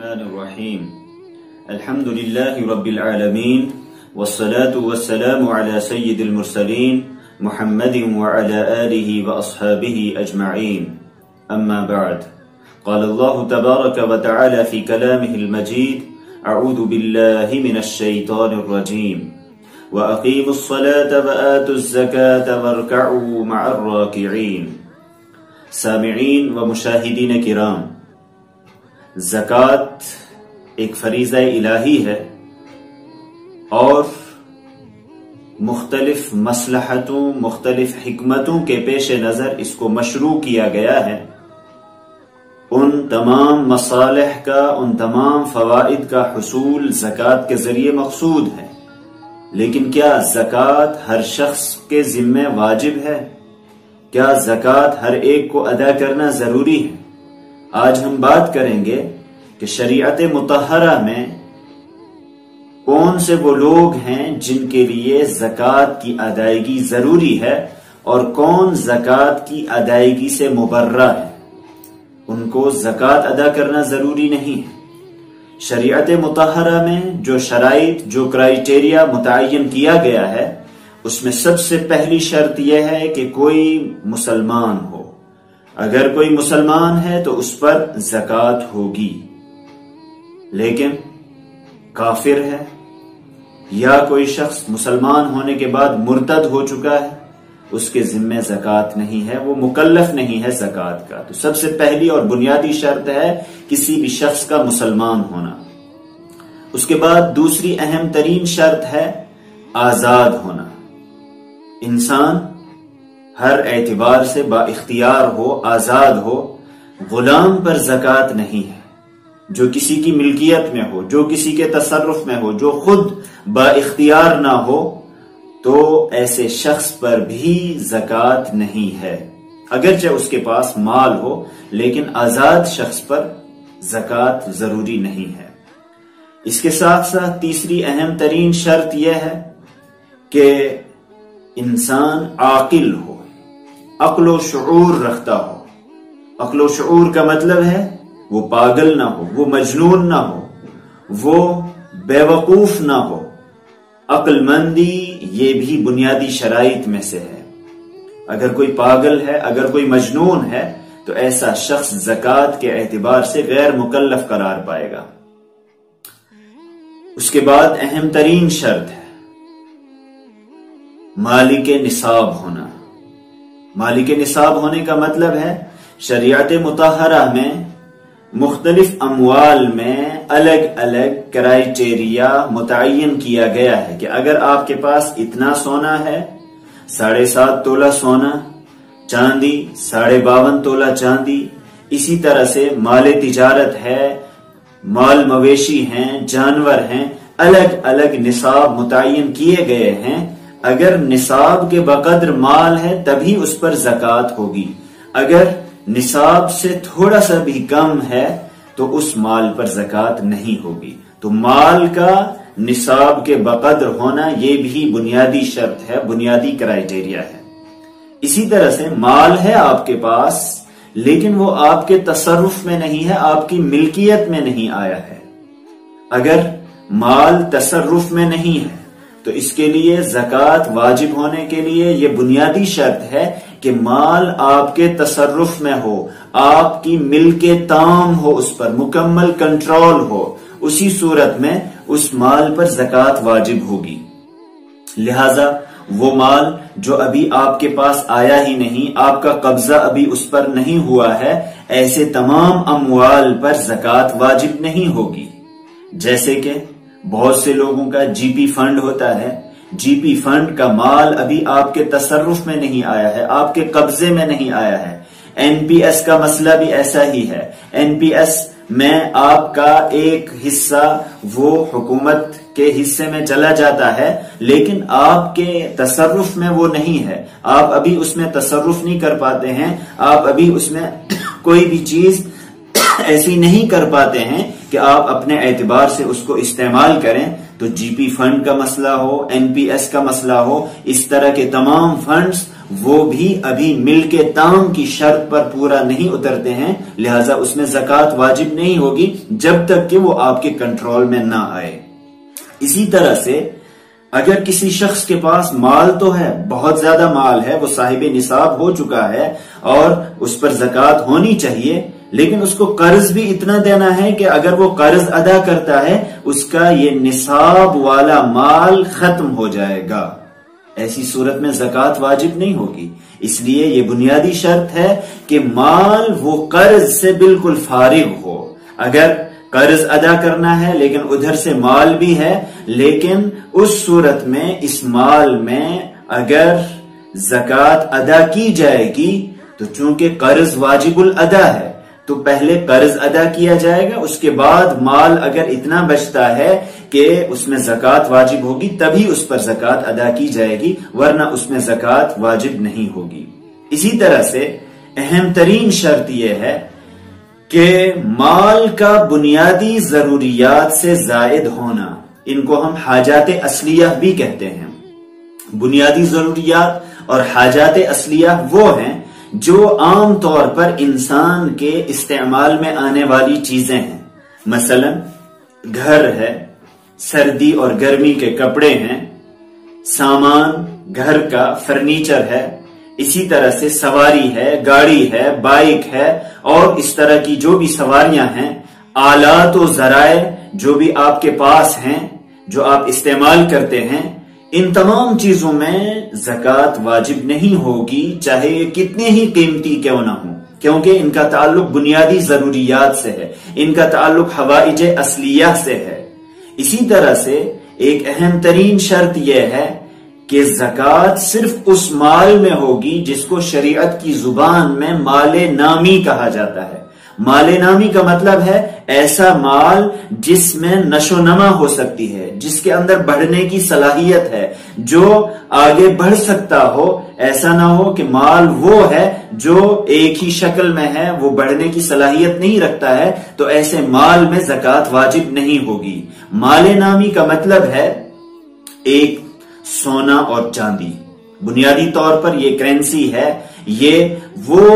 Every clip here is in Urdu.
الرحمن الرحيم الحمد لله رب العالمين والصلاة والسلام على سيد المرسلين محمد وعلى آله وأصحابه أجمعين أما بعد قال الله تبارك وتعالى في كلامه المجيد أعوذ بالله من الشيطان الرجيم وأقيموا الصلاة وآتوا الزكاة واركعوا مع الراكعين. سامعین و مشاہدین کرام، زکوٰۃ ایک فریضہ الہی ہے اور مختلف مصلحتوں مختلف حکمتوں کے پیش نظر اس کو مشروع کیا گیا ہے. ان تمام مصالح کا، ان تمام فوائد کا حصول زکوٰۃ کے ذریعے مقصود ہے. لیکن کیا زکوٰۃ ہر شخص کے ذمہ واجب ہے؟ کیا زکوٰۃ ہر ایک کو ادا کرنا ضروری ہے؟ آج ہم بات کریں گے کہ شریعت مطہرہ میں کون سے وہ لوگ ہیں جن کے لیے زکوٰۃ کی ادائیگی ضروری ہے اور کون زکوٰۃ کی ادائیگی سے مبرہ ہے، ان کو زکوٰۃ ادا کرنا ضروری نہیں ہے. شریعت مطہرہ میں جو شرائط، جو کرائیٹیریا متعین کیا گیا ہے، اس میں سب سے پہلی شرط یہ ہے کہ کوئی مسلمان ہو. اگر کوئی مسلمان ہے تو اس پر زکوٰۃ ہوگی. لیکن کافر ہے یا کوئی شخص مسلمان ہونے کے بعد مرتد ہو چکا ہے، اس کے ذمہ زکوٰۃ نہیں ہے، وہ مکلف نہیں ہے زکوٰۃ کا. تو سب سے پہلی اور بنیادی شرط ہے کسی بھی شخص کا مسلمان ہونا. اس کے بعد دوسری اہم ترین شرط ہے آزاد ہونا. انسان ہر اعتبار سے با اختیار ہو، آزاد ہو. غلام پر زکوٰۃ نہیں ہے. جو کسی کی ملکیت میں ہو، جو کسی کے تصرف میں ہو، جو خود با اختیار نہ ہو، تو ایسے شخص پر بھی زکوٰۃ نہیں ہے، اگرچہ اس کے پاس مال ہو. لیکن آزاد شخص پر زکوٰۃ ضروری نہیں ہے. اس کے ساتھ ساتھ تیسری اہم ترین شرط یہ ہے کہ انسان عاقل ہو، عقل و شعور رکھتا ہو. عقل و شعور کا مطلب ہے وہ پاگل نہ ہو، وہ مجنون نہ ہو، وہ بے وقوف نہ ہو. عقل مندی یہ بھی بنیادی شرائط میں سے ہے. اگر کوئی پاگل ہے، اگر کوئی مجنون ہے، تو ایسا شخص زکوٰۃ کے اعتبار سے غیر مکلف قرار پائے گا. اس کے بعد اہم ترین شرط ہے مالک نصاب ہونا. مالک نصاب ہونے کا مطلب ہے شریعت مطہرہ میں مختلف اموال میں الگ الگ کرائیٹیریا متعین کیا گیا ہے کہ اگر آپ کے پاس اتنا سونا ہے، 7.5 تولہ سونا، چاندی 52.5 تولہ چاندی، اسی طرح سے مال تجارت ہے، مال مویشی ہیں، جانور ہیں، الگ الگ نصاب متعین کیے گئے ہیں. اگر نصاب کے بقدر مال ہے تبھی اس پر زکوٰۃ ہوگی. اگر نصاب سے تھوڑا سا بھی کم ہے تو اس مال پر زکوٰۃ نہیں ہوگی. تو مال کا نصاب کے بقدر ہونا یہ بھی بنیادی شرط ہے، بنیادی کرائیٹیریا ہے. اسی طرح سے مال ہے آپ کے پاس لیکن وہ آپ کے تصرف میں نہیں ہے، آپ کی ملکیت میں نہیں آیا ہے. اگر مال تصرف میں نہیں ہے تو اس کے لیے زکوٰۃ واجب ہونے کے لیے یہ بنیادی شرط ہے کہ مال آپ کے تصرف میں ہو، آپ کی ملک تام ہو، اس پر مکمل کنٹرول ہو. اسی صورت میں اس مال پر زکوٰۃ واجب ہوگی. لہذا وہ مال جو ابھی آپ کے پاس آیا ہی نہیں، آپ کا قبضہ ابھی اس پر نہیں ہوا ہے، ایسے تمام اموال پر زکوٰۃ واجب نہیں ہوگی. جیسے کہ بہت سے لوگوں کا جی پی فنڈ ہوتا ہے. جی پی فنڈ کا مال ابھی آپ کے تصرف میں نہیں آیا ہے، آپ کے قبضے میں نہیں آیا ہے. این پی ایس کا مسئلہ بھی ایسا ہی ہے. این پی ایس میں آپ کا ایک حصہ وہ حکومت کے حصے میں چلا جاتا ہے لیکن آپ کے تصرف میں وہ نہیں ہے. آپ ابھی اس میں تصرف نہیں کر پاتے ہیں، آپ ابھی اس میں کوئی بھی چیز ایسی نہیں کر پاتے ہیں کہ آپ اپنے اعتبار سے اس کو استعمال کریں. تو جی پی فنڈ کا مسئلہ ہو، این پی ایس کا مسئلہ ہو، اس طرح کے تمام فنڈز وہ بھی ابھی ملک تام کی شرط پر پورا نہیں اترتے ہیں، لہذا اس میں زکوٰۃ واجب نہیں ہوگی جب تک کہ وہ آپ کے کنٹرول میں نہ آئے۔ اسی طرح سے اگر کسی شخص کے پاس مال تو ہے، بہت زیادہ مال ہے، وہ صاحب نصاب ہو چکا ہے اور اس پر زکوٰۃ ہونی چاہیے، لیکن اس کو قرض بھی اتنا دینا ہے کہ اگر وہ قرض ادا کرتا ہے اس کا یہ نصاب والا مال ختم ہو جائے گا، ایسی صورت میں زکوٰۃ واجب نہیں ہوگی۔ اس لیے یہ بنیادی شرط ہے کہ مال وہ قرض سے بالکل فارغ ہو۔ اگر قرض ادا کرنا ہے لیکن ادھر سے مال بھی ہے، لیکن اس صورت میں اس مال میں اگر زکوٰۃ ادا کی جائے گی تو چونکہ قرض واجب الادا ہے تو پہلے قرض ادا کیا جائے گا، اس کے بعد مال اگر اتنا بچتا ہے کہ اس میں زکوٰۃ واجب ہوگی تبھی اس پر زکوٰۃ ادا کی جائے گی، ورنہ اس میں زکوٰۃ واجب نہیں ہوگی۔ اسی طرح سے اہم ترین شرط یہ ہے کہ مال کا بنیادی ضروریات سے زائد ہونا، ان کو ہم حاجات اصلیہ بھی کہتے ہیں۔ بنیادی ضروریات اور حاجات اصلیہ وہ ہیں جو عام طور پر انسان کے استعمال میں آنے والی چیزیں ہیں، مثلا گھر ہے، سردی اور گرمی کے کپڑے ہیں، سامان گھر کا فرنیچر ہے، اسی طرح سے سواری ہے، گاڑی ہے، بائک ہے، اور اس طرح کی جو بھی سواریاں ہیں، آلات و ذرائع جو بھی آپ کے پاس ہیں، جو آپ استعمال کرتے ہیں، ان تمام چیزوں میں زکوٰۃ واجب نہیں ہوگی، چاہے یہ کتنے ہی قیمتی کیوں نہ ہوں، کیونکہ ان کا تعلق بنیادی ضروریات سے ہے، ان کا تعلق حوائج اصلیہ سے ہے۔ اسی طرح سے ایک اہم ترین شرط یہ ہے کہ زکوٰۃ صرف اس مال میں ہوگی جس کو شریعت کی زبان میں مال نامی کہا جاتا ہے۔ مال نامی کا مطلب ہے ایسا مال جس میں نشو و نما ہو سکتی ہے، جس کے اندر بڑھنے کی صلاحیت ہے، جو آگے بڑھ سکتا ہو، ایسا نہ ہو کہ مال وہ ہے جو ایک ہی شکل میں ہے، وہ بڑھنے کی صلاحیت نہیں رکھتا ہے، تو ایسے مال میں زکوٰۃ واجب نہیں ہوگی۔ مال نامی کا مطلب ہے ایک سونا اور چاندی، بنیادی طور پر یہ کرنسی ہے، یہ وہ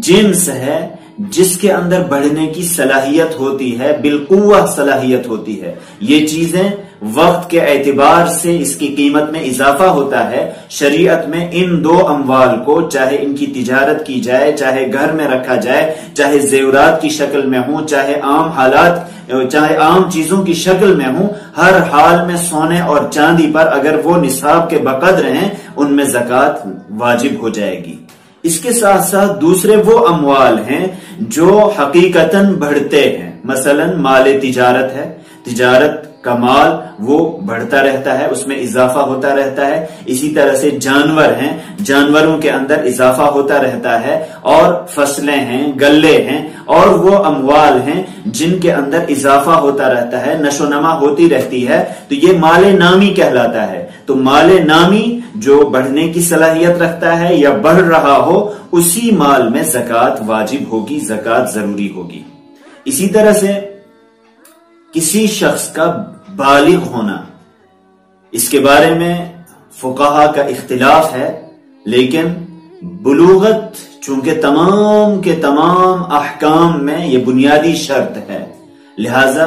جنس ہے جس کے اندر بڑھنے کی صلاحیت ہوتی ہے، بالقوہ صلاحیت ہوتی ہے۔ یہ چیزیں وقت کے اعتبار سے اس کی قیمت میں اضافہ ہوتا ہے۔ شریعت میں ان دو اموال کو، چاہے ان کی تجارت کی جائے، چاہے گھر میں رکھا جائے، چاہے زیورات کی شکل میں ہوں، چاہے عام چیزوں کی شکل میں ہوں، ہر حال میں سونے اور چاندی پر اگر وہ نصاب کے بقدر ہیں ان میں زکوٰۃ واجب ہو جائے گی۔ اس کے ساتھ ساتھ دوسرے وہ اموال ہیں جو حقیقتاً بڑھتے ہیں، مثلا مال تجارت ہے، تجارت کا مال وہ بڑھتا رہتا ہے، اس میں اضافہ ہوتا رہتا ہے۔ اسی طرح سے جانور ہیں، جانوروں کے اندر اضافہ ہوتا رہتا ہے، اور فصلیں ہیں، گلے ہیں، اور وہ اموال ہیں جن کے اندر اضافہ ہوتا رہتا ہے، نشو و نما ہوتی رہتی ہے، تو یہ مال نامی کہلاتا ہے۔ تو مال نامی جو بڑھنے کی صلاحیت رکھتا ہے یا بڑھ رہا ہو، اسی مال میں زکوٰۃ واجب ہوگی، زکوٰۃ ضروری ہوگی۔ اسی طرح سے کسی شخص کا بالغ ہونا، اس کے بارے میں فقہا کا اختلاف ہے، لیکن بلوغت چونکہ تمام کے تمام احکام میں یہ بنیادی شرط ہے، لہذا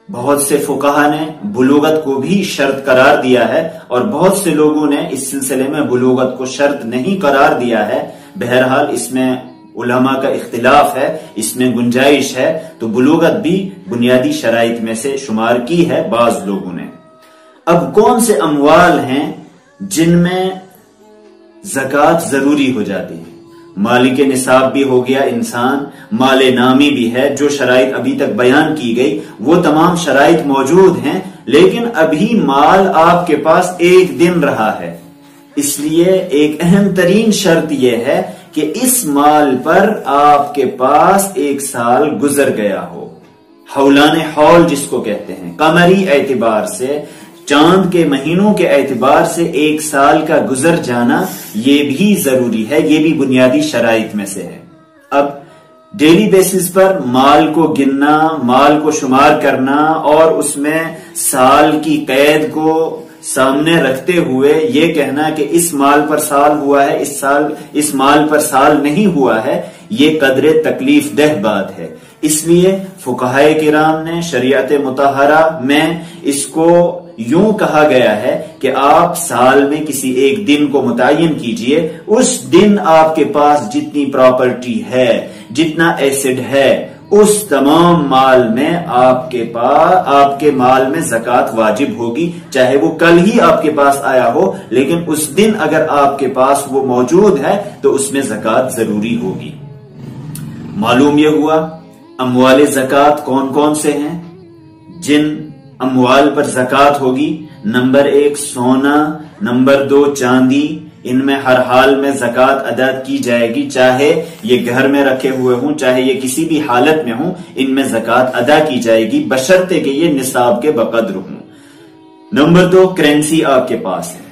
بہت سے فقہا نے بلوغت کو بھی شرط قرار دیا ہے، اور بہت سے لوگوں نے اس سلسلے میں بلوغت کو شرط نہیں قرار دیا ہے۔ بہرحال اس میں علماء کا اختلاف ہے، اس میں گنجائش ہے، تو بلوغت بھی بنیادی شرائط میں سے شمار کی ہے بعض لوگوں نے۔ اب کون سے اموال ہیں جن میں زکوٰۃ ضروری ہو جاتی ہے؟ مالک نصاب بھی ہو گیا انسان، مال نامی بھی ہے، جو شرائط ابھی تک بیان کی گئی وہ تمام شرائط موجود ہیں، لیکن ابھی مال آپ کے پاس ایک دن رہا ہے، اس لیے ایک اہم ترین شرط یہ ہے کہ اس مال پر آپ کے پاس ایک سال گزر گیا ہو۔ حولان حول جس کو کہتے ہیں، قمری اعتبار سے، چاند کے مہینوں کے اعتبار سے ایک سال کا گزر جانا یہ بھی ضروری ہے، یہ بھی بنیادی شرائط میں سے ہے۔ اب ڈیلی بیسس پر مال کو گننا، مال کو شمار کرنا اور اس میں سال کی قید کو سامنے رکھتے ہوئے یہ کہنا کہ اس مال پر سال ہوا ہے، اس مال پر سال نہیں ہوا ہے، یہ قدر تکلیف دہ بات ہے۔ اس لیے فقہائے کرام نے شریعت مطہرہ میں اس کو یوں کہا گیا ہے کہ آپ سال میں کسی ایک دن کو متعین کیجئے، اس دن آپ کے پاس جتنی پراپرٹی ہے، جتنا ایسڈ ہے، اس تمام مال میں آپ کے مال میں زکوٰۃ واجب ہوگی، چاہے وہ کل ہی آپ کے پاس آیا ہو، لیکن اس دن اگر آپ کے پاس وہ موجود ہے تو اس میں زکوٰۃ ضروری ہوگی۔ معلوم یہ ہوا اموال زکوٰۃ کون کون سے ہیں جن اموال پر زکوٰۃ ہوگی۔ نمبر 1 سونا، نمبر 2 چاندی، ان میں ہر حال میں زکوٰۃ ادا کی جائے گی، چاہے یہ گھر میں رکھے ہوئے ہوں، چاہے یہ کسی بھی حالت میں ہوں، ان میں زکوٰۃ ادا کی جائے گی بشرطے کہ یہ نصاب کے بقدر ہوں۔ نمبر 2 کرنسی آپ کے پاس ہے،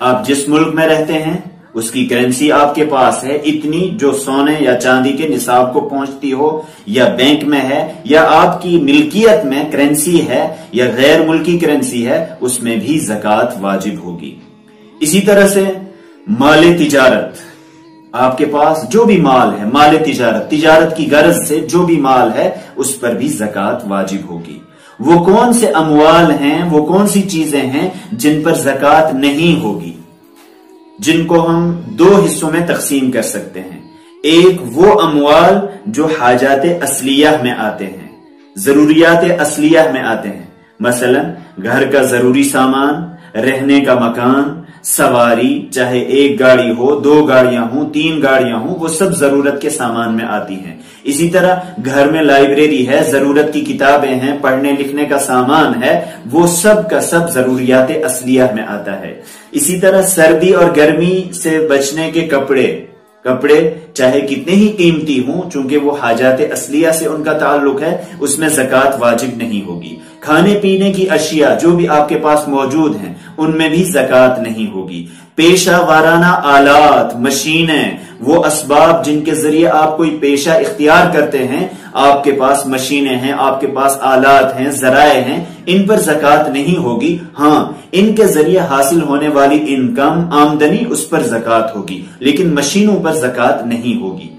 آپ جس ملک میں رہتے ہیں اس کی کرنسی آپ کے پاس ہے، اتنی جو سونے یا چاندی کے نصاب کو پہنچتی ہو، یا بینک میں ہے، یا آپ کی ملکیت میں کرنسی ہے، یا غیر ملکی کرنسی ہے، اس میں بھی زکوٰۃ واجب ہوگی۔ اسی طرح سے مال تجارت، آپ کے پاس جو بھی مال ہے، مال تجارت کی غرض سے جو بھی مال ہے اس پر بھی زکوٰۃ واجب ہوگی۔ وہ کون سے اموال ہیں، وہ کون سی چیزیں ہیں جن پر زکوٰۃ نہیں ہوگی، جن کو ہم 2 حصوں میں تقسیم کر سکتے ہیں۔ ایک وہ اموال جو حاجات اصلیہ میں آتے ہیں، ضروریات اصلیہ میں آتے ہیں، مثلا گھر کا ضروری سامان، رہنے کا مکان، سواری، چاہے 1 گاڑی ہو، 2 گاڑیاں ہوں، 3 گاڑیاں ہوں، وہ سب ضرورت کے سامان میں آتی ہیں۔ اسی طرح گھر میں لائبریری ہے، ضرورت کی کتابیں ہیں، پڑھنے لکھنے کا سامان ہے، وہ سب کا سب ضروریات اصلیہ میں آتا ہے۔ اسی طرح سردی اور گرمی سے بچنے کے کپڑے چاہے کتنے ہی قیمتی ہوں، چونکہ وہ حاجات اصلیہ سے ان کا تعلق ہے، اس میں زکوٰۃ واجب نہیں ہوگی۔ کھانے پینے کی اشیاء جو بھی آپ کے پاس موجود ہیں ان میں بھی زکوٰۃ نہیں ہوگی۔ پیشہ وارانہ آلات، مشینیں، وہ اسباب جن کے ذریعے آپ کوئی پیشہ اختیار کرتے ہیں، آپ کے پاس مشینیں ہیں، آپ کے پاس آلات ہیں، ذرائع ہیں، ان پر زکوٰۃ نہیں ہوگی۔ ہاں، ان کے ذریعے حاصل ہونے والی انکم، آمدنی، اس پر زکوٰۃ ہوگی، لیکن مشینوں پر زکوٰۃ نہیں ہوگی۔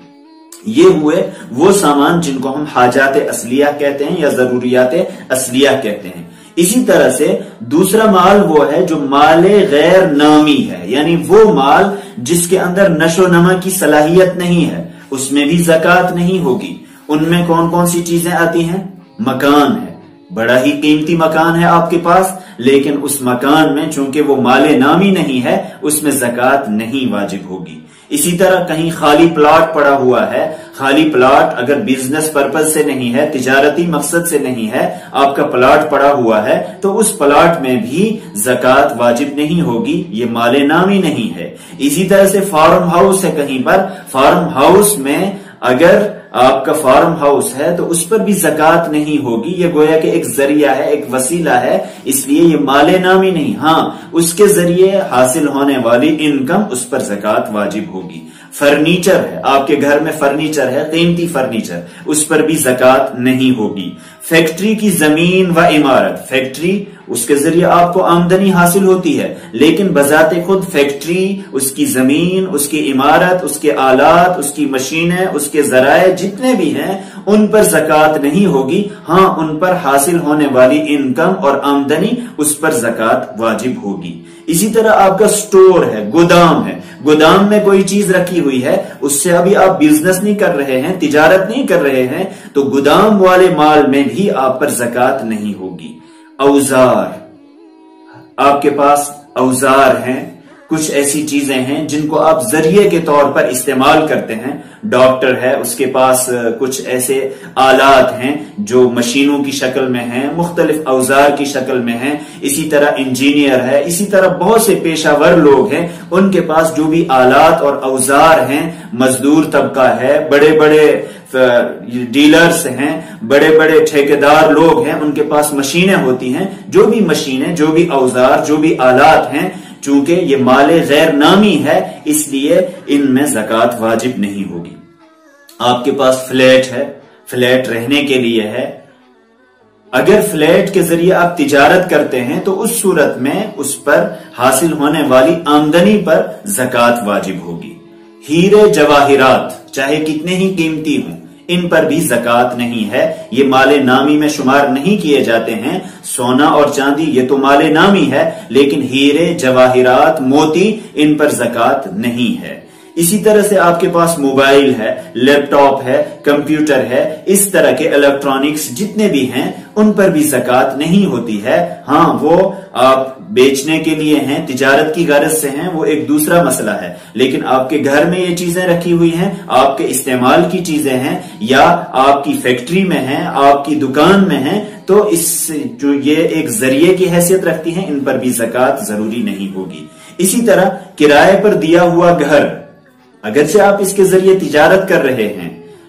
یہ ہوئے وہ سامان جن کو ہم حاجات اصلیہ کہتے ہیں یا ضروریات اصلیہ کہتے ہیں۔ اسی طرح سے دوسرا مال وہ ہے جو مال غیر نامی ہے، یعنی وہ مال جس کے اندر نشو و نما کی صلاحیت نہیں ہے، اس میں بھی زکوٰۃ نہیں ہوگی۔ ان میں کون کون سی چیزیں آتی ہیں؟ مکان ہے، بڑا ہی قیمتی مکان ہے آپ کے پاس، لیکن اس مکان میں چونکہ وہ مال نامی نہیں ہے، اس میں زکوٰۃ نہیں واجب ہوگی۔ اسی طرح کہیں خالی پلاٹ پڑا ہوا ہے، خالی پلاٹ اگر بزنس پرپز سے نہیں ہے، تجارتی مقصد سے نہیں ہے، آپ کا پلاٹ پڑا ہوا ہے، تو اس پلاٹ میں بھی زکوٰۃ واجب نہیں ہوگی، یہ مال نامی نہیں ہے۔ اسی طرح سے فارم ہاؤس ہے کہیں پر، فارم ہاؤس میں اگر آپ کا فارم ہاؤس ہے تو اس پر بھی زکوٰۃ نہیں ہوگی، یہ گویا کہ ایک ذریعہ ہے، ایک وسیلہ ہے، اس لیے یہ مال نامی نہیں۔ ہاں، اس کے ذریعے حاصل ہونے والی انکم، اس پر زکوٰۃ واجب ہوگی۔ فرنیچر ہے، آپ کے گھر میں فرنیچر ہے، قیمتی فرنیچر، اس پر بھی زکوٰۃ نہیں ہوگی۔ فیکٹری کی زمین و عمارت، فیکٹری اس کے ذریعے آپ کو آمدنی حاصل ہوتی ہے، لیکن بذات خود فیکٹری، اس کی زمین، اس کی عمارت، اس کے آلات، اس کی مشینیں، اس کے ذرائع جتنے بھی ہیں، ان پر زکوٰۃ نہیں ہوگی۔ ہاں، ان پر حاصل ہونے والی انکم اور آمدنی، اس پر زکوٰۃ واجب ہوگی۔ اسی طرح آپ کا سٹور ہے، گودام ہے، گودام میں کوئی چیز رکھی ہوئی ہے، اس سے ابھی آپ بزنس نہیں کر رہے ہیں، تجارت نہیں کر رہے ہیں، تو گودام والے مال میں بھی آپ پر زکوٰۃ نہیں ہوگی۔ اوزار، آپ کے پاس اوزار ہیں، کچھ ایسی چیزیں ہیں جن کو آپ ذریعے کے طور پر استعمال کرتے ہیں۔ ڈاکٹر ہے، اس کے پاس کچھ ایسے آلات ہیں جو مشینوں کی شکل میں ہیں، مختلف اوزار کی شکل میں ہیں۔ اسی طرح انجینئر ہے، اسی طرح بہت سے پیشہ ور لوگ ہیں، ان کے پاس جو بھی آلات اور اوزار ہیں، مزدور طبقہ ہے، بڑے بڑے ڈیلرز ہیں، بڑے بڑے ٹھیکیدار لوگ ہیں، ان کے پاس مشینیں ہوتی ہیں۔ جو بھی مشینیں، جو بھی اوزار، جو بھی آلات ہیں، چونکہ یہ مال غیر نامی ہے، اس لیے ان میں زکوٰۃ واجب نہیں ہوگی۔ آپ کے پاس فلیٹ ہے، فلیٹ رہنے کے لیے ہے، اگر فلیٹ کے ذریعے آپ تجارت کرتے ہیں تو اس صورت میں اس پر حاصل ہونے والی آمدنی پر زکوٰۃ واجب ہوگی۔ ہیرے جواہرات چاہے کتنے ہی قیمتی ہوں ان پر بھی زکوٰۃ نہیں ہے، یہ مال نامی میں شمار نہیں کیے جاتے ہیں۔ سونا اور چاندی یہ تو مال نامی ہے، لیکن ہیرے جواہرات موتی ان پر زکوٰۃ نہیں ہے۔ اسی طرح سے آپ کے پاس موبائل ہے، لیپ ٹاپ ہے، کمپیوٹر ہے، اس طرح کے الیکٹرانکس جتنے بھی ہیں ان پر بھی زکوٰۃ نہیں ہوتی ہے۔ ہاں وہ آپ بیچنے کے لیے ہیں، تجارت کی غرض سے ہیں، وہ ایک دوسرا مسئلہ ہے، لیکن آپ کے گھر میں یہ چیزیں رکھی ہوئی ہیں، آپ کے استعمال کی چیزیں ہیں، یا آپ کی فیکٹری میں ہیں، آپ کی دکان میں ہیں، تو اس جو یہ ایک ذریعے کی حیثیت رکھتی ہیں، ان پر بھی زکوٰۃ ضروری نہیں ہوگی۔ اسی طرح کرائے پر دیا ہوا گھر، اگرچہ آپ اس کے ذریعے تجارت کر رہے ہیں،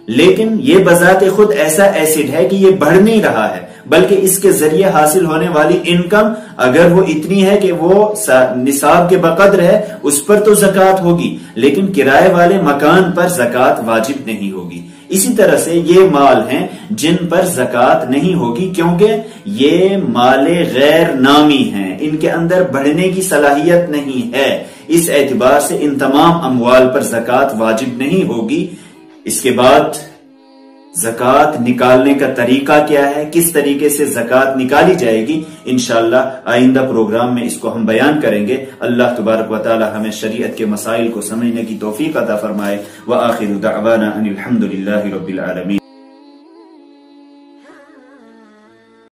لیکن یہ بذات خود ایسا ایسڈ ہے کہ یہ بڑھ نہیں رہا ہے، بلکہ اس کے ذریعے حاصل ہونے والی انکم اگر وہ اتنی ہے کہ وہ نصاب کے بقدر ہے، اس پر تو زکوٰۃ ہوگی، لیکن کرائے والے مکان پر زکوٰۃ واجب نہیں ہوگی۔ اسی طرح سے یہ مال ہیں جن پر زکوٰۃ نہیں ہوگی، کیونکہ یہ مال غیر نامی ہیں، ان کے اندر بڑھنے کی صلاحیت نہیں ہے، اس اعتبار سے ان تمام اموال پر زکوٰۃ واجب نہیں ہوگی۔ اس کے بعد زکوٰۃ نکالنے کا طریقہ کیا ہے، کس طریقے سے زکوٰۃ نکالی جائے گی، انشاءاللہ آئندہ پروگرام میں اس کو ہم بیان کریں گے۔ اللہ تبارک و تعالی ہمیں شریعت کے مسائل کو سمجھنے کی توفیق عطا فرمائے۔ وآخر دعوانا ان الحمد للہ رب العالمین۔